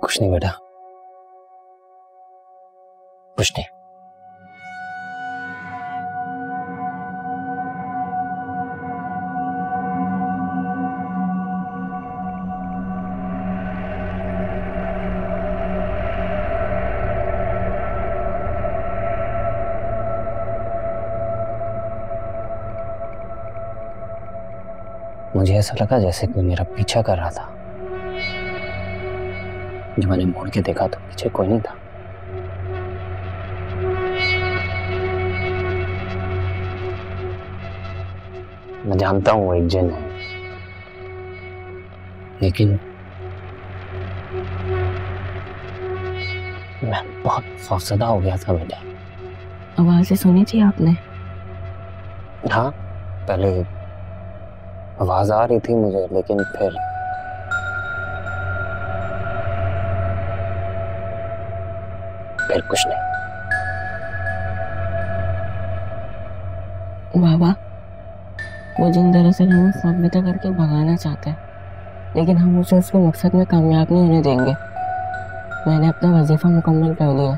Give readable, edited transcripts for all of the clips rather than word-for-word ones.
कुछ नहीं बेटा, कुछ नहीं। मुझे ऐसा लगा जैसे कोई मेरा पीछा कर रहा था। जब मैंने मुड़ के देखा तो पीछे कोई नहीं था। मैं जानता हूं वो एक जिन है, लेकिन मैं बहुत खौफजदा हो गया था बेटा। आवाज़ें सुनी थी आपने? हाँ, पहले आवाज आ रही थी मुझे, लेकिन फिर कुछ नहीं। बाबा, वो जिन दरअसल हमें फ़ौरन करके भगाना चाहता है, लेकिन हम उसे उसके मकसद में कामयाब नहीं होने देंगे। मैंने अपना वजीफा मुकम्मल कर लिया,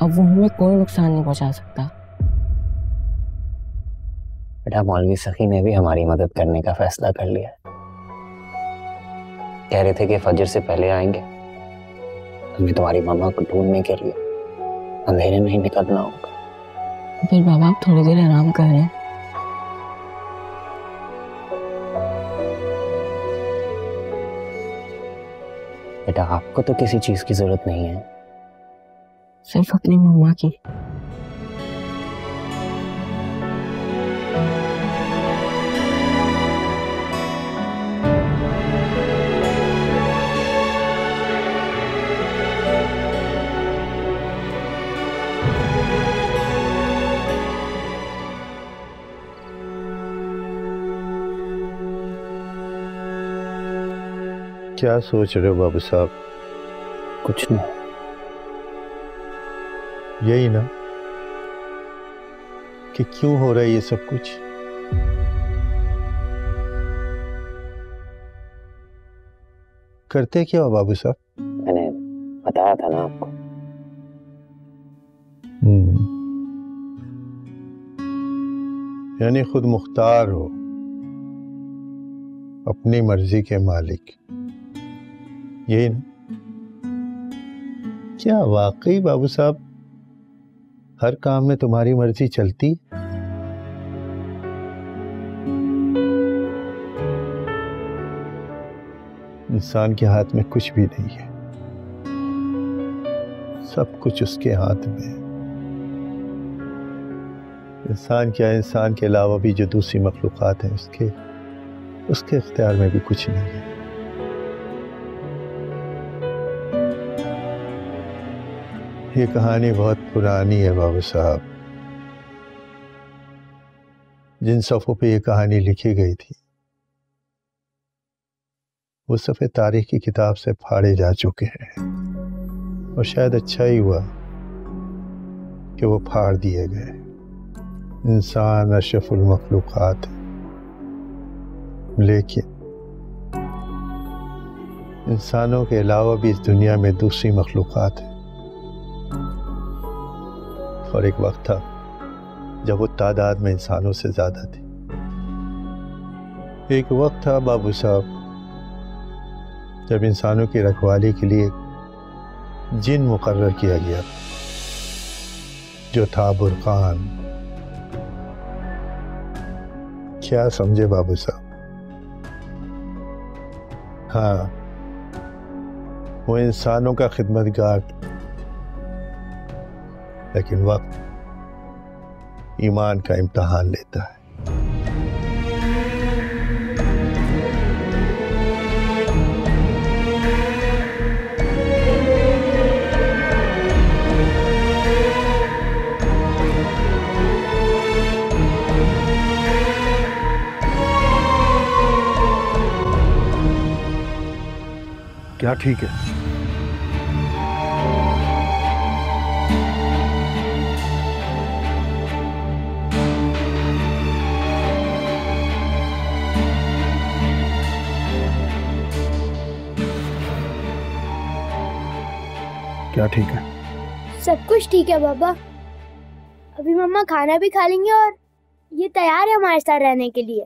अब वो हमें कोई नुकसान नहीं पहुंचा सकता। बेटा, मौलवी सखी ने भी हमारी मदद करने का फैसला कर लिया। कह रहे थे कि फजर से पहले आएंगे। हमें तुम्हारी मामा को ढूंढने के लिए अंधेरे में ही निकलना होगा। फिर बाबा आप थोड़ी देर आराम कर लें। बेटा, आपको तो किसी चीज की जरूरत नहीं है, सिर्फ अपनी मम्मा की। क्या सोच रहे हो बाबू साहब? कुछ नहीं। यही ना कि क्यों हो रहा है ये सब कुछ? करते क्या हो बाबू साहब? मैंने बताया था ना आपको। यानी खुद मुख्तार हो, अपनी मर्जी के मालिक, यही ना? क्या वाकई बाबू साहब हर काम में तुम्हारी मर्जी चलती? इंसान के हाथ में कुछ भी नहीं है, सब कुछ उसके हाथ में है। इंसान क्या, इंसान के अलावा भी जो दूसरी मखलूक़ात हैं उसके इख्तियार में भी कुछ नहीं है। ये कहानी बहुत पुरानी है बाबू साहब। जिन सफ़ों पे ये कहानी लिखी गई थी वो सफ़े तारीख की किताब से फाड़े जा चुके हैं, और शायद अच्छा ही हुआ कि वो फाड़ दिए गए। इंसान अशरफुल मखलूक़ात है, लेकिन इंसानों के अलावा भी इस दुनिया में दूसरी मखलूक़ात है। और एक वक्त था जब वो तादाद में इंसानों से ज्यादा थी। एक वक्त था बाबू साहब जब इंसानों की रखवाली के लिए जिन मुकर्रर किया गया, जो था बुरकान। क्या समझे बाबू साहब? हाँ, वो इंसानों का खिदमतगार, लेकिन वक्त ईमान का इम्तहान लेता है। क्या ठीक है? क्या ठीक है? सब कुछ ठीक है बाबा। अभी मम्मा खाना भी खा लेंगे और ये तैयार है हमारे साथ रहने के लिए।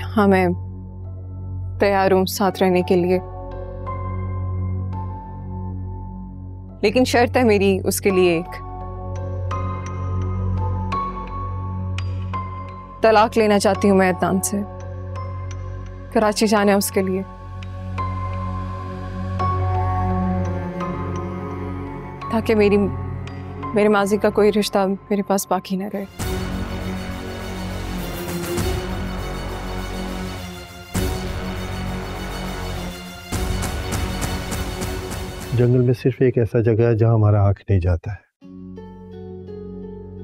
हाँ, मैं तैयार हूँ साथ रहने के लिए, लेकिन शर्त है मेरी उसके लिए एक। तलाक लेना चाहती हूँ मैं अदनान से। कराची जाना है उसके लिए, ताकि मेरे माजी का कोई रिश्ता मेरे पास बाकी न रहे। जंगल में सिर्फ एक ऐसा जगह है जहां हमारा आंख नहीं जाता है।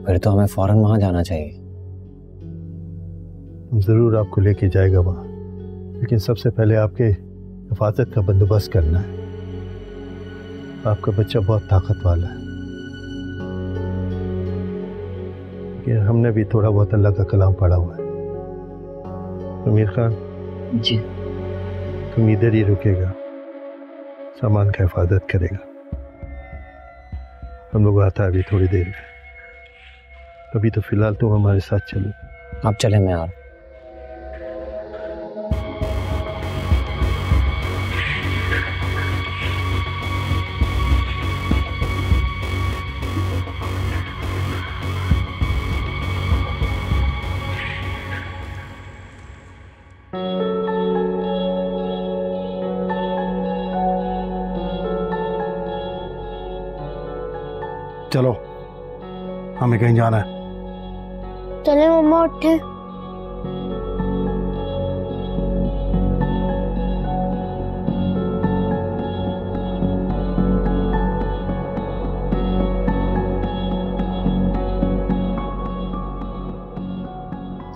फिर तो हमें फौरन वहां जाना चाहिए। जरूर आपको लेके जाएगा वहां, लेकिन सबसे पहले आपके हिफाजत का बंदोबस्त करना है। आपका बच्चा बहुत ताकत वाला है, लेकिन हमने भी थोड़ा बहुत अल्लाह का कलाम पढ़ा हुआ है। अमीर खान जी, तुम इधर ही रुकेगा, सामान का हिफाजत करेगा। हम लोग आता है अभी थोड़ी देर में। अभी तो फिलहाल तुम हमारे साथ चलो। आप चले, मैं आ रहा हूं। चलो, हमें कहीं जाना है। चले मम्मा, उठे।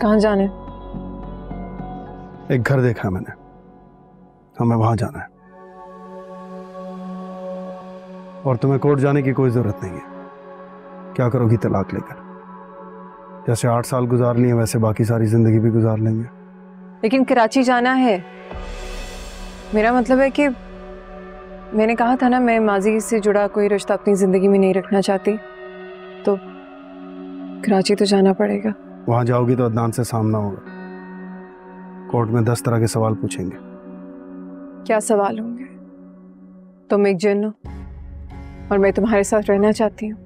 कहाँ जाना है? एक घर देखा है मैंने, हमें वहां जाना है। और तुम्हें कोर्ट जाने की कोई जरूरत नहीं है। क्या करोगी तलाक लेकर? जैसे 8 साल गुजार लिए वैसे बाकी सारी जिंदगी भी गुजार लेंगे। लेकिन कराची जाना है। मेरा मतलब है कि मैंने कहा था ना, मैं माजी से जुड़ा कोई रिश्ता अपनी जिंदगी में नहीं रखना चाहती, तो कराची तो जाना पड़ेगा। वहां जाओगी तो अदनान से सामना होगा। कोर्ट में 10 तरह के सवाल पूछेंगे। क्या सवाल होंगे? तुम एक जिन हो और मैं तुम्हारे साथ रहना चाहती हूँ।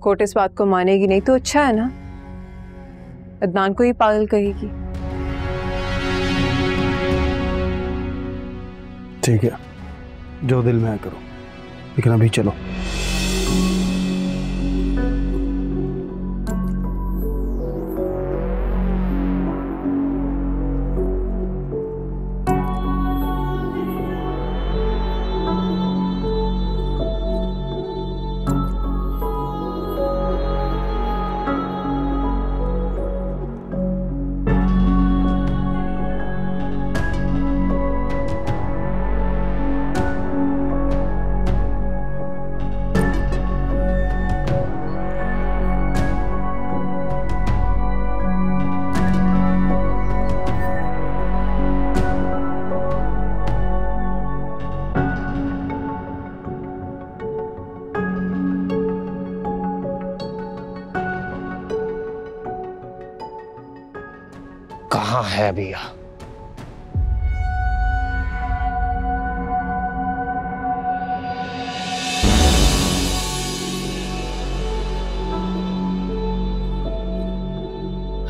कोर्ट इस बात को मानेगी नहीं तो अच्छा है ना, अदनान को ही पागल कहेगी। ठीक है, जो दिल में है करो, लेकिन अभी चलो। कहाँ है भैया?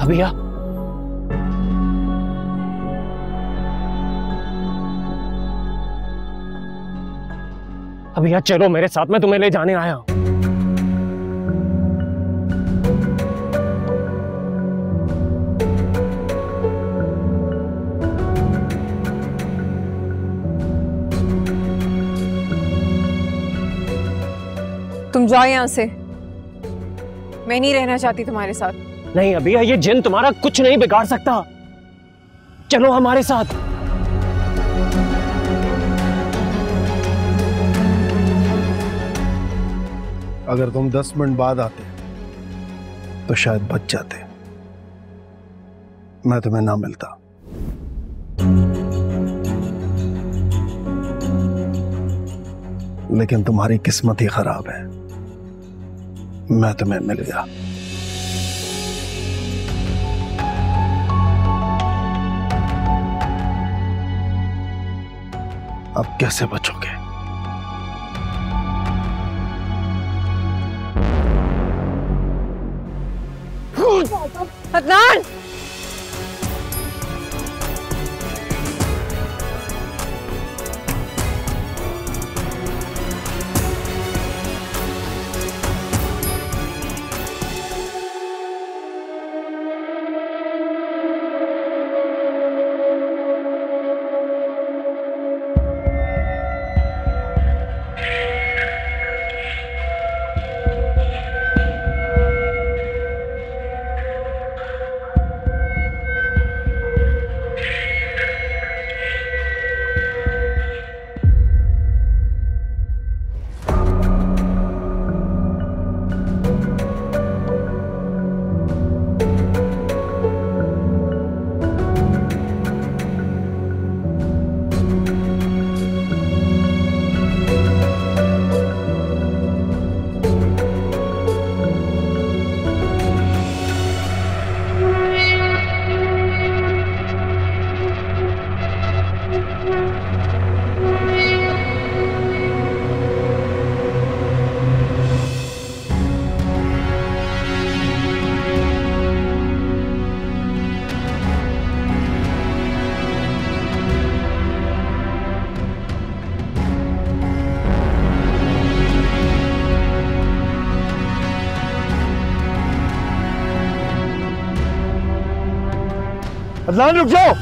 भैया, भैया चलो मेरे साथ, मैं तुम्हें ले जाने आया हूं। तुम जाओ यहाँ से, मैं नहीं रहना चाहती तुम्हारे साथ। नहीं अभी ये जिन तुम्हारा कुछ नहीं बिगाड़ सकता, चलो हमारे साथ। अगर तुम 10 मिनट बाद आते तो शायद बच जाते, मैं तुम्हें ना मिलता। लेकिन तुम्हारी किस्मत ही खराब है, मैं तुम्हें मिल गया। अब कैसे बचोगे? अदनान! अदनान रुक जाओ।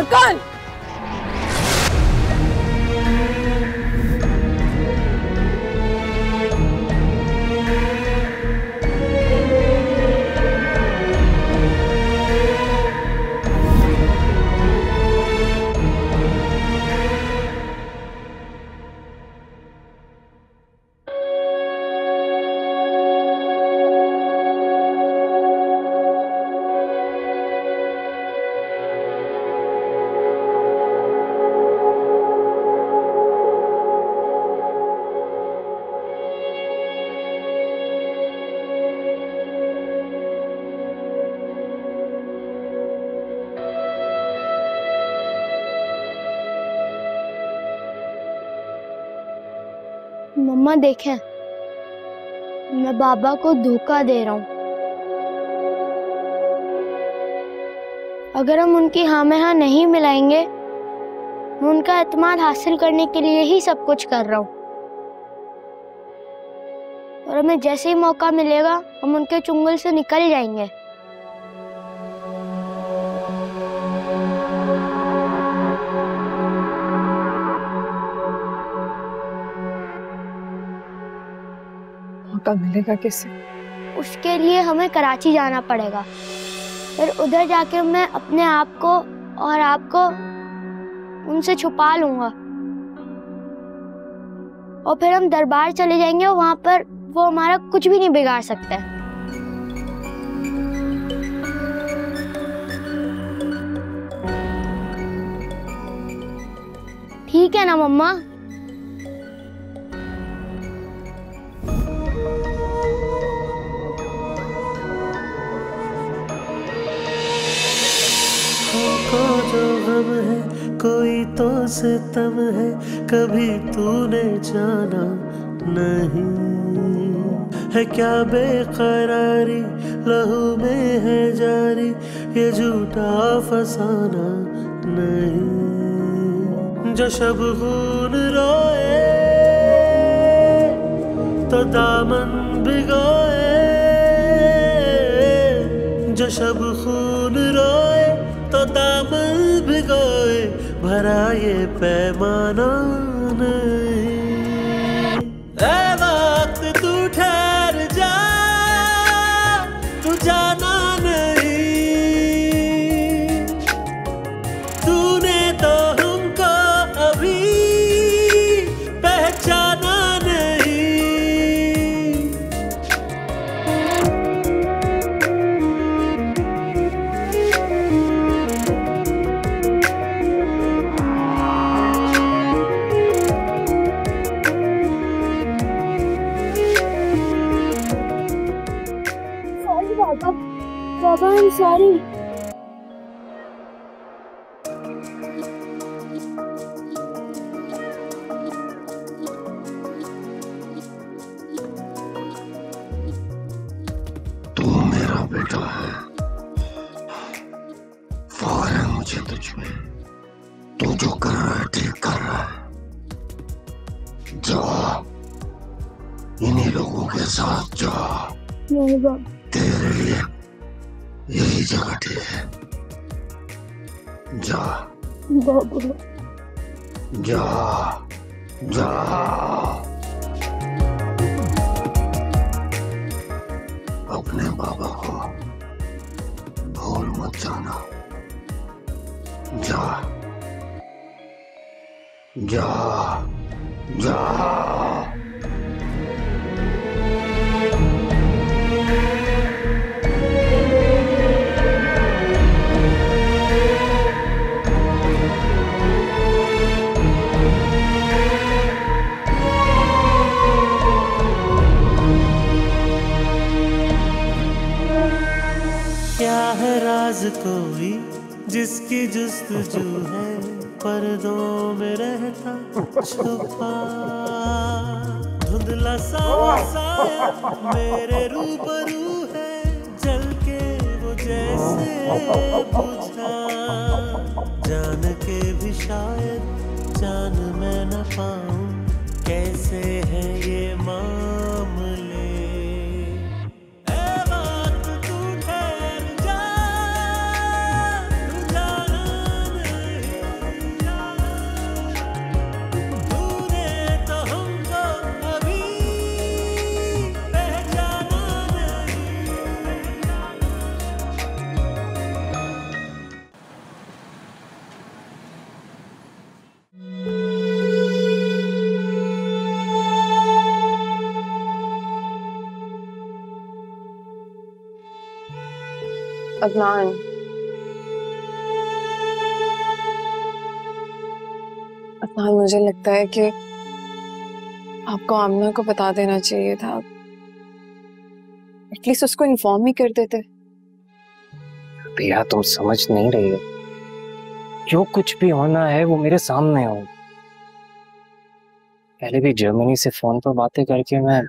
फुरकान, मम्मा देखें, मैं बाबा को धोखा दे रहा हूँ। अगर हम उनकी हाँ में हाँ नहीं मिलाएंगे, मैं उनका एतमाद हासिल करने के लिए ही सब कुछ कर रहा हूँ। और हमें जैसे ही मौका मिलेगा हम उनके चुंगल से निकल जाएंगे। मौका मिलेगा कैसे? उसके लिए हमें कराची जाना पड़ेगा। फिर उधर जाकर मैं अपने आप को और आपको उनसे छुपा लूंगा और फिर हम दरबार चले जाएंगे और वहां पर वो हमारा कुछ भी नहीं बिगाड़ सकते। ठीक है ना मम्मा? जो गम है कोई तो सितम है, कभी तूने जाना नहीं है क्या बेकरारी लहू में है जारी, ये झूठा फसाना नहीं। जो शब खून रोए तो दामन भिगोए, जो शब खून रोए तो दामन भिगोए, भरा ये पैमाना नहीं। ऐ वक्त तू ठहर जा, तू जाना नहीं, तूने तो हमको अभी पहचाना नहीं। बाबा I'm sorry। तू मेरा बेटा है, फौर है मुझे तुझ में। तू जो कर रहा है ठीक कर रहा है। जा इन्हीं लोगों के साथ जा। नहीं बाबा। तेरे लिए यही जगह ठीक है। जा बाबा। जा जा। अपने बाबा को भूल मत जाना। जा जा जा। क्या है राज कोई जिसकी जुस्तजू है, पर्दों में रहता छुपा। धुंधला सा साया मेरे रूबरू है, जल के वो जैसे बुझा। जान के भी शायद जान मैं न पाऊं, कैसे है ये मामले। अदनान, अदनान मुझे लगता है कि आपको आमना को बता देना चाहिए था। एटलीस्ट उसको इन्फॉर्म ही कर देते। भैया तुम समझ नहीं रही हो, जो कुछ भी होना है वो मेरे सामने हो। पहले भी जर्मनी से फोन पर बातें करके मैं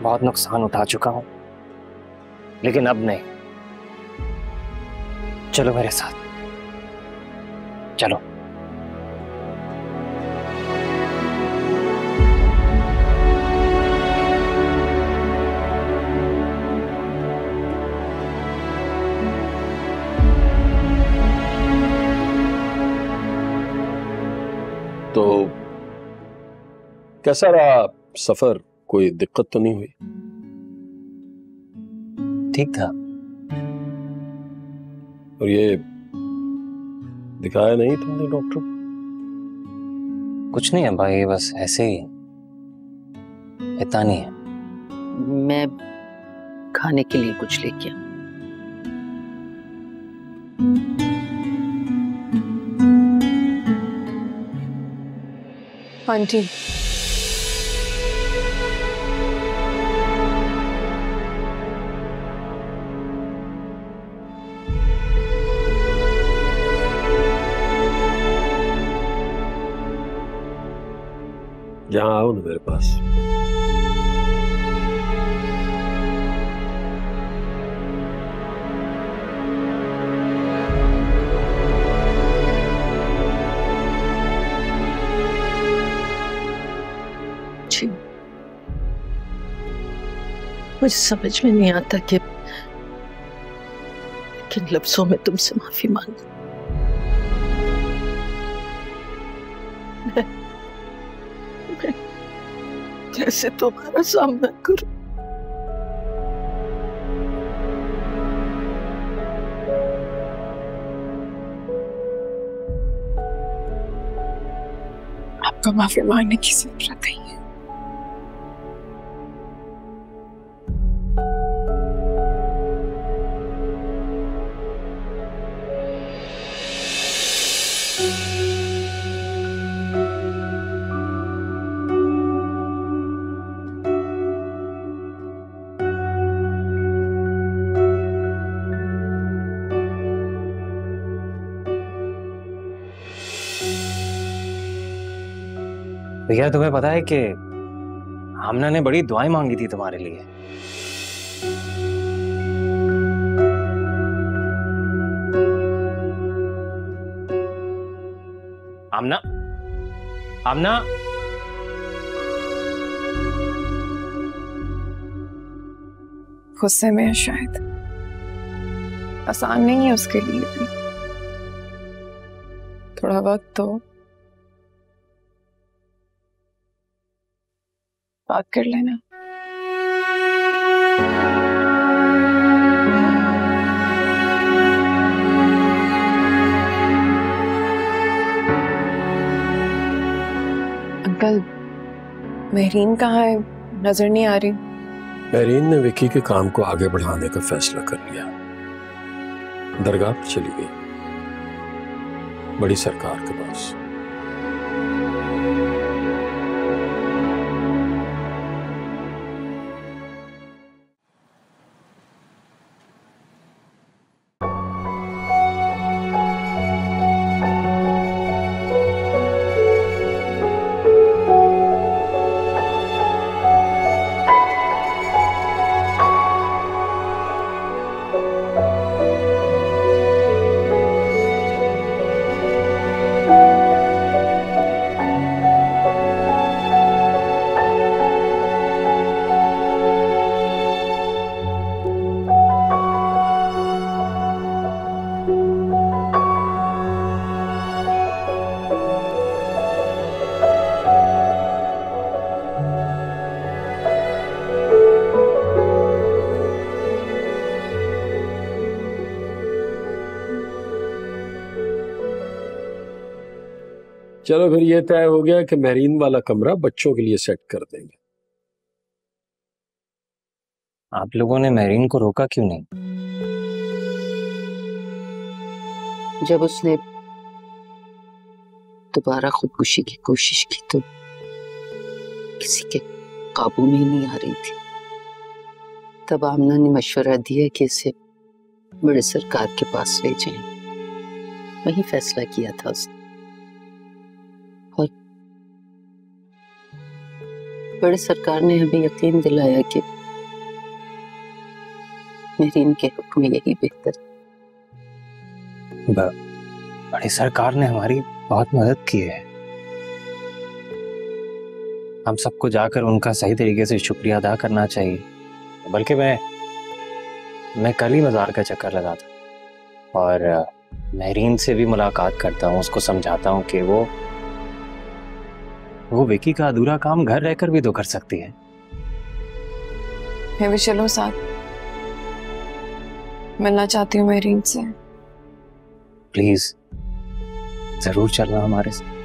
बहुत नुकसान उठा चुका हूं, लेकिन अब नहीं। चलो मेरे साथ, चलो। तो कैसा रहा सफर? कोई दिक्कत तो नहीं हुई? ठीक था। और ये दिखाया नहीं तुमने डॉक्टर? कुछ नहीं है भाई, बस ऐसे ही, इतना नहीं है। मैं खाने के लिए कुछ लेके आऊं? आंटी, यहाँ आओ ना मेरे पास। मुझे समझ में नहीं आता कि किन लफ्जों में तुमसे माफी मांगूं। मैं कैसे तुम्हारा सामना करूं? आपको माफी मांगने की जरूरत नहीं है। भैया तुम्हें पता है कि आमना ने बड़ी दुआएं मांगी थी तुम्हारे लिए। आमना, आमना, गुस्से में है शायद, आसान नहीं है उसके लिए भी। थोड़ा वक्त तो बात कर लेना। अंकल, महरीन कहाँ है? नजर नहीं आ रही। महरीन ने विकी के काम को आगे बढ़ाने का फैसला कर लिया, दरगाह पर चली गई, बड़ी सरकार के पास। चलो फिर ये तय हो गया कि महरीन वाला कमरा बच्चों के लिए सेट कर देंगे। आप लोगों ने मेरीन को रोका क्यों नहीं? जब उसने दोबारा खुदकुशी की कोशिश की तो किसी के काबू में ही नहीं आ रही थी। तब आमना ने मशवरा दिया कि इसे बड़े सरकार के पास ले जाएं। वही फैसला किया था उसने। और बड़े सरकार ने हमें यकीन दिलाया कि मेरीन के हुक्म में यही बेहतर है। बड़ी सरकार ने हमारी बहुत मदद की है। हम सबको जाकर उनका सही तरीके से शुक्रिया अदा करना चाहिए। बल्कि मैं कल ही मज़ार का चक्कर लगाता और मेरीन से भी मुलाकात करता हूँ, उसको समझाता हूँ कि वो विकी का अधूरा काम घर रहकर भी तो कर सकती है। मैं भी चलो साथ, मिलना चाहती हूँ मेरीन से। प्लीज जरूर चलना हमारे साथ।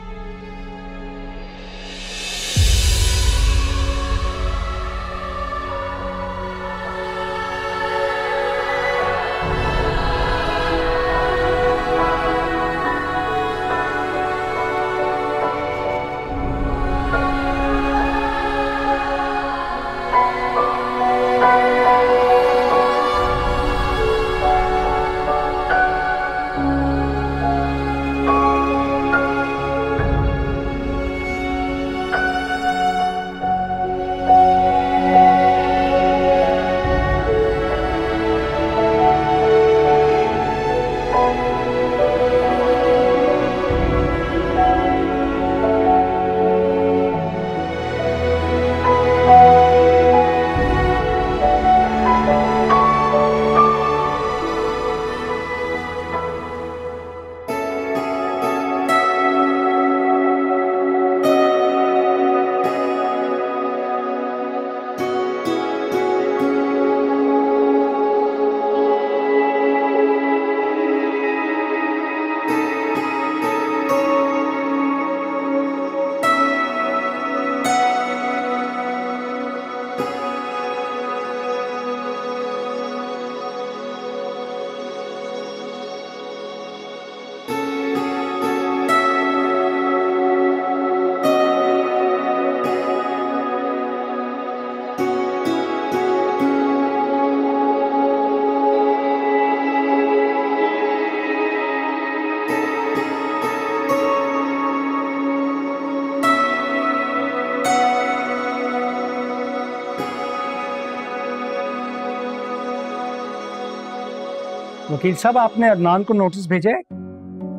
वकील साहब, आपने अदनान को नोटिस भेजा है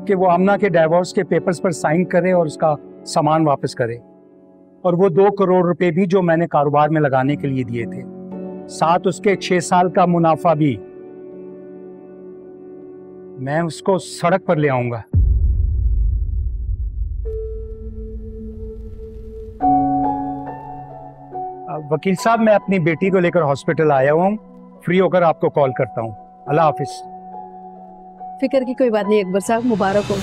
कि वो आमना के डाइवोर्स के पेपर्स पर साइन करे और उसका सामान वापस करे, और वो 2 करोड़ रुपए भी जो मैंने कारोबार में लगाने के लिए दिए थे, साथ उसके 6 साल का मुनाफा भी। मैं उसको सड़क पर ले आऊंगा। वकील साहब, मैं अपनी बेटी को लेकर हॉस्पिटल आया हूँ। फ्री होकर आपको कॉल करता हूँ। अल्लाह हाफिज। फिक्र की कोई बात नहीं अकबर साहब, मुबारक हो।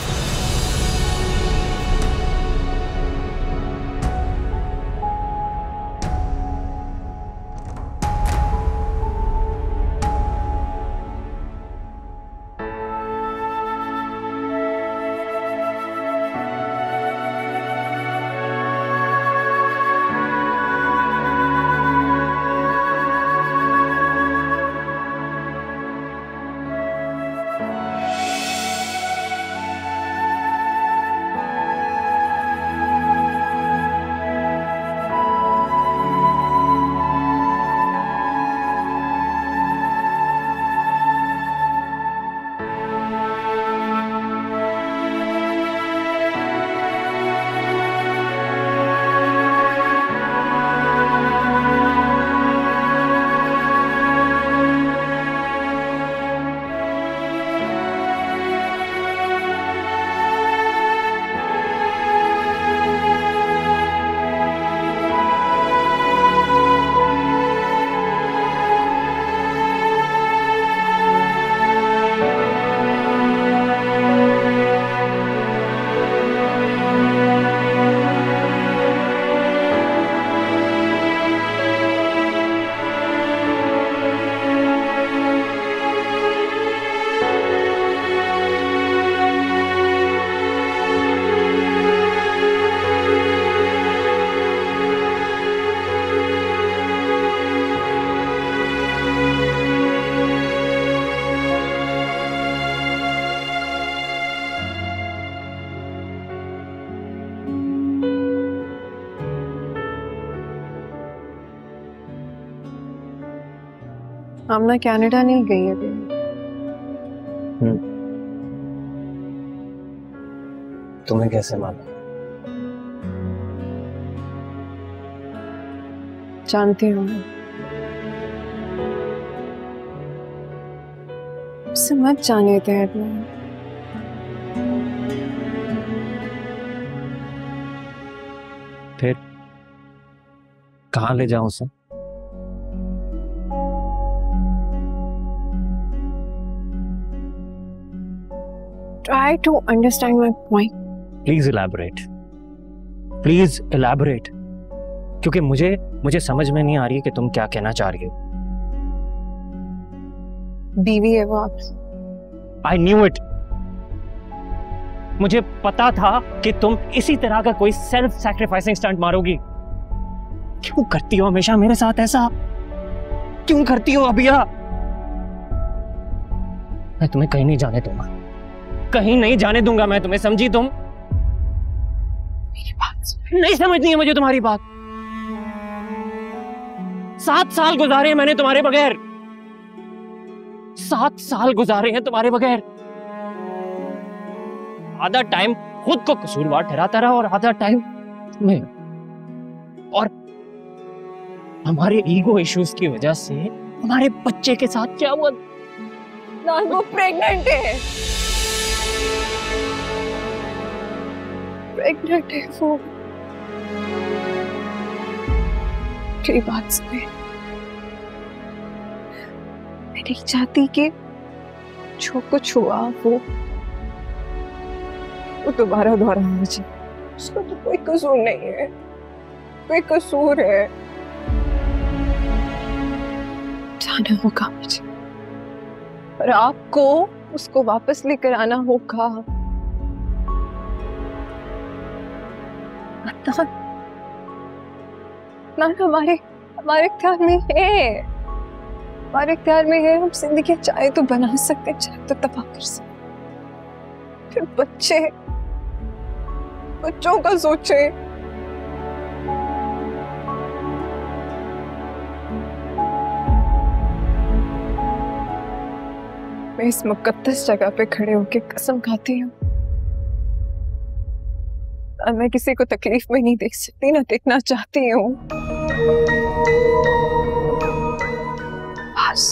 आमना कनाडा नहीं गई अभी। तुम्हें कैसे मालूम? जानती हूँ, उसे मत जाने दे अदनान। फिर कहाँ ले जाऊं उसे? Try to understand my point. Please elaborate, please elaborate, क्योंकि मुझे समझ में नहीं आ रही है कि तुम क्या कहना चाह रही हो। बीवी है वो आपकी। I knew it. मुझे पता था कि तुम इसी तरह का कोई सेल्फ सैक्रिफाइसिंग स्टंट मारोगी। क्यों करती हो हमेशा मेरे साथ ऐसा? क्यों करती हो अबिया? मैं तुम्हें कहीं नहीं जाने दूंगा, कहीं नहीं जाने दूंगा मैं तुम्हें, समझी तुम? मेरी बात नहीं समझनी है मुझे तुम्हारी बात। 7 साल गुजारे मैंने तुम्हारे बगैर, 7 साल गुजारे हैं तुम्हारे बगैर। आधा टाइम खुद को कसूरवार ठहराता रहा और आधा टाइम तुम्हें। और हमारे ईगो इश्यूज की वजह से हमारे बच्चे के साथ क्या हुआ? वो प्रेग्नेंट है, प्रेग्नेंट है वो। मेरी बात सुने, मैं नहीं चाहती कि जो कुछ हुआ वो दोबारा दोहरा हो जाए। उसका तो कोई कसूर नहीं है, कोई कसूर है। जाना होगा मुझे और आपको उसको वापस लेकर आना होगा। हमारे इख्तियार में है, हमारे इख्तियार में है। हम जिंदगी चाहे तो बना सकते हैं, चाहे तो तबाह कर सकते। फिर बच्चों का सोचे। मैं इस मुकद्दस जगह पे खड़े होके कसम खाती हूँ, मैं किसी को तकलीफ में नहीं देख सकती, ना देखना चाहती हूँ। बस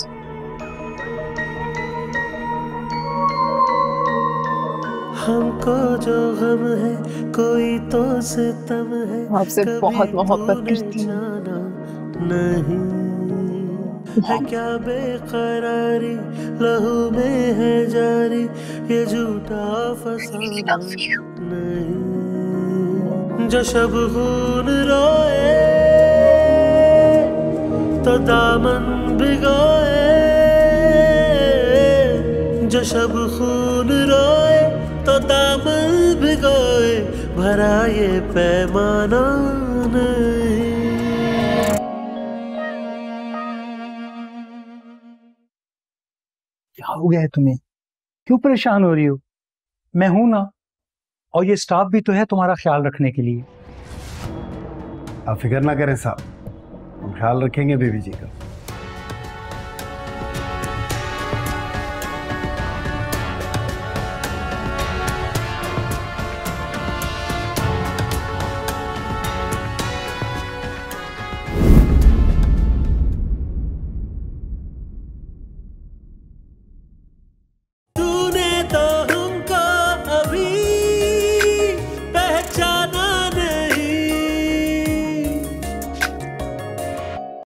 हमको जो गम है कोई तो सितम है, आपसे बहुत मोहब्बत करती हूँ। नहीं है क्या बेकरारी लहू में है जारी, ये झूठा फसाना नहीं। जो शब खून रोए तो दामन भिगोए, जो शब खून रोए तो दामन भिगोए, भरा ये पैमाना नहीं। क्या हो गया है तुम्हें? क्यों परेशान हो रही हो? मैं हूं ना, और ये स्टाफ भी तो है तुम्हारा ख्याल रखने के लिए। आप फिक्र ना करें साहब, हम ख्याल रखेंगे बेबी जी का।